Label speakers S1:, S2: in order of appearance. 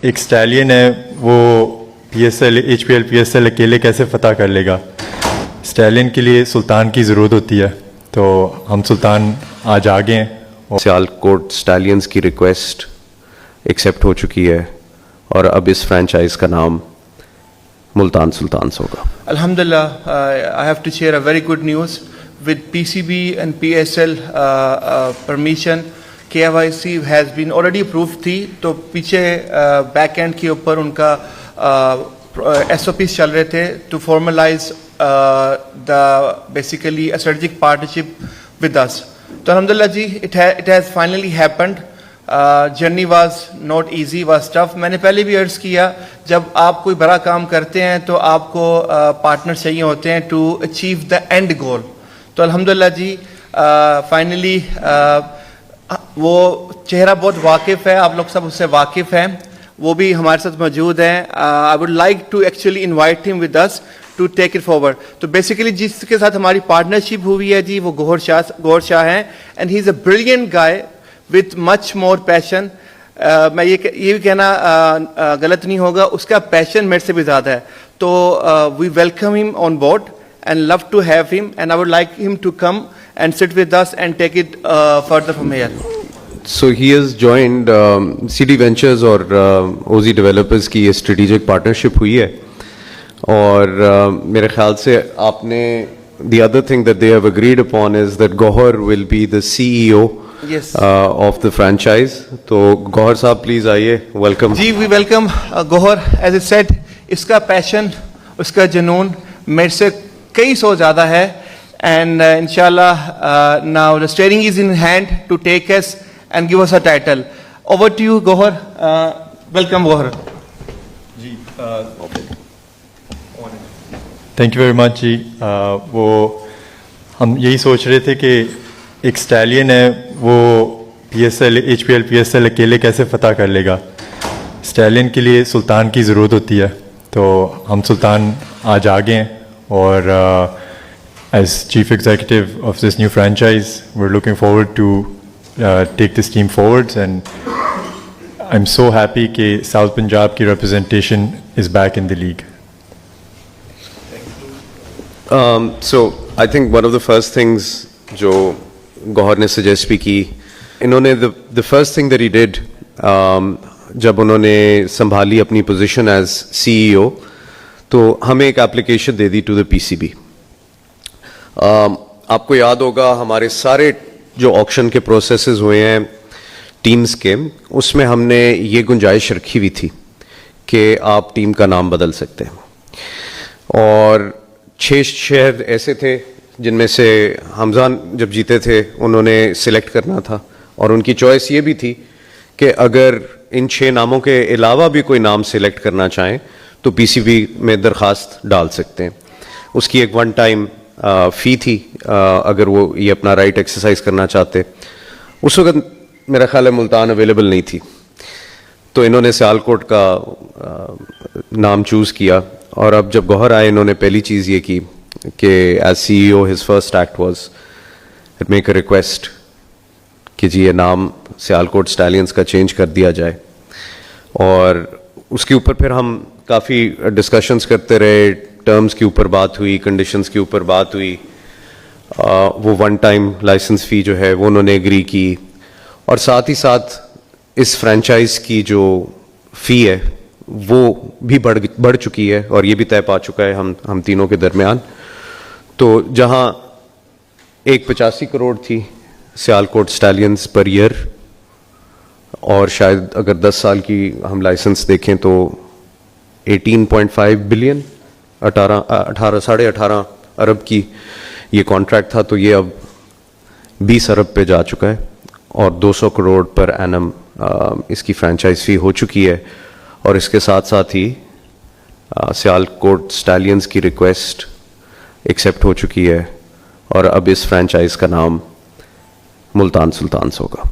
S1: ایک اسٹیلین ہے وہ HPL PSL اکیلے کیسے فتح کر لے گا. اسٹیلین کے لیے سلطان کی ضرورت ہوتی ہے, تو ہم سلطان آج آگے ہیں.
S2: سیالکوٹ اسٹیلینز کی ریکویسٹ ایکسیپٹ ہو چکی ہے اور اب اس فرینچائز کا نام ملتان سلطانز ہوگا.
S3: Alhamdulillah, I have to share a very good news with PCB and PSL permission. KYC has been already approved تھی, تو پیچھے بیک اینڈ کے اوپر ان کا SOPs چل رہے تھے to formalize the basically a strategic partnership with us. تو الحمدللہ جی it has finally happened. Journey was not easy, was tough. میں نے پہلے بھی عرض کیا, جب آپ کوئی بڑا کام کرتے ہیں تو آپ کو پارٹنر چاہیے ہوتے ہیں ٹو اچیو دا اینڈ گول. تو الحمدللہ جی فائنلی وہ چہرہ بہت واقف ہے, آپ لوگ سب اس سے واقف ہیں, وہ بھی ہمارے ساتھ موجود ہیں. I would like to actually invite him with us to take it forward. تو بیسیکلی جس کے ساتھ ہماری پارٹنرشپ ہوئی ہے جی وہ گوہر شاہ ہیں, and he is a brilliant guy with much more passion. میں یہ بھی کہنا غلط نہیں ہوگا, اس کا پیشن میرے سے بھی زیادہ ہے. تو we welcome him on board and love to have him, and I would like him to come and sit with us and take it further from here.
S2: So he has joined CD Ventures اور OZ Developers کی یہ strategic partnership ہوئی ہے, اور میرے خیال سے آپ نے the other thing that they have agreed upon is that Gohar will be the CEO
S3: Yes.
S2: Of the franchise. تو گوہر صاحب پلیز آئیے, ویلکم.
S3: جی we welcome Gohar. As I said, اس کا پیشن, اس کا جنون میرے سے کئی سو زیادہ ہے, اینڈ انشاءاللہ now the steering is in hand to take us and give us a title. Over to you Gohar. Welcome Gohar.
S1: جی تھینک یو ویری مچ. جی وہ ہم یہی سوچ رہے تھے کہ ایک اسٹیلین ہے وہ HPL PSL اکیلے کیسے فتح کر لے گا. اسٹیلین کے لیے سلطان کی ضرورت ہوتی ہے, تو ہم سلطان آج آگے ہیں, اور as chief executive of this new franchise we are looking forward to take this team forward, and I am so happy کہ ساؤتھ پنجاب کی representation is back in the league.
S2: So I think one of the first things جو گوہر نے suggest بھی کی, انہوں نے the first thing that he did جب انہوں نے سنبھالی اپنی پوزیشن ایز CEO, تو ہمیں ایک اپلیکیشن دے دی ٹو دا PCB. آپ کو یاد ہوگا ہمارے سارے جو آکشن کے پروسیسز ہوئے ہیں ٹیمز کے, اس میں ہم نے یہ گنجائش رکھی ہوئی تھی کہ آپ ٹیم کا نام بدل سکتے ہیں, اور 6 شہر ایسے تھے جن میں سے حمزہ جب جیتے تھے انہوں نے سلیکٹ کرنا تھا, اور ان کی چوائس یہ بھی تھی کہ اگر ان 6 ناموں کے علاوہ بھی کوئی نام سلیکٹ کرنا چاہیں تو PCB میں درخواست ڈال سکتے ہیں. اس کی ایک ون ٹائم فی تھی اگر وہ یہ اپنا رائٹ ایکسرسائز کرنا چاہتے. اس وقت میرا خیال ہے ملتان اویلیبل نہیں تھی, تو انہوں نے سیالکوٹ کا نام چوز کیا, اور اب جب گوہر آئے انہوں نے پہلی چیز یہ کی کہ as CEO his first act was make a request کہ جی یہ نام سیالکوٹ اسٹیلینز کا چینج کر دیا جائے. اور اس کے اوپر پھر ہم کافی ڈسکشنز کرتے رہے, ٹرمز کے اوپر بات ہوئی, کنڈیشنز کے اوپر بات ہوئی. وہ ون ٹائم لائسنس فی جو ہے وہ انہوں نے ایگری کی, اور ساتھ ہی ساتھ اس فرینچائز کی جو فی ہے وہ بھی بڑھ چکی ہے, اور یہ بھی طے پا چکا ہے ہم تینوں کے درمیان. تو جہاں 85 کروڑ تھی سیالکوٹ اسٹیلینز پر ایئر, اور شاید اگر 10 سال کی ہم لائسنس دیکھیں تو 18.5 بلین 18.5 ارب کی یہ کانٹریکٹ تھا, تو یہ اب 20 ارب پہ جا چکا ہے, اور 200 کروڑ پر اینم اس کی فرینچائز فی ہو چکی ہے. اور اس کے ساتھ ساتھ ہی سیالکوٹ اسٹیلینز کی ریکویسٹ ایکسیپٹ ہو چکی ہے, اور اب اس فرینچائز کا نام ملتان سلطانز ہوگا.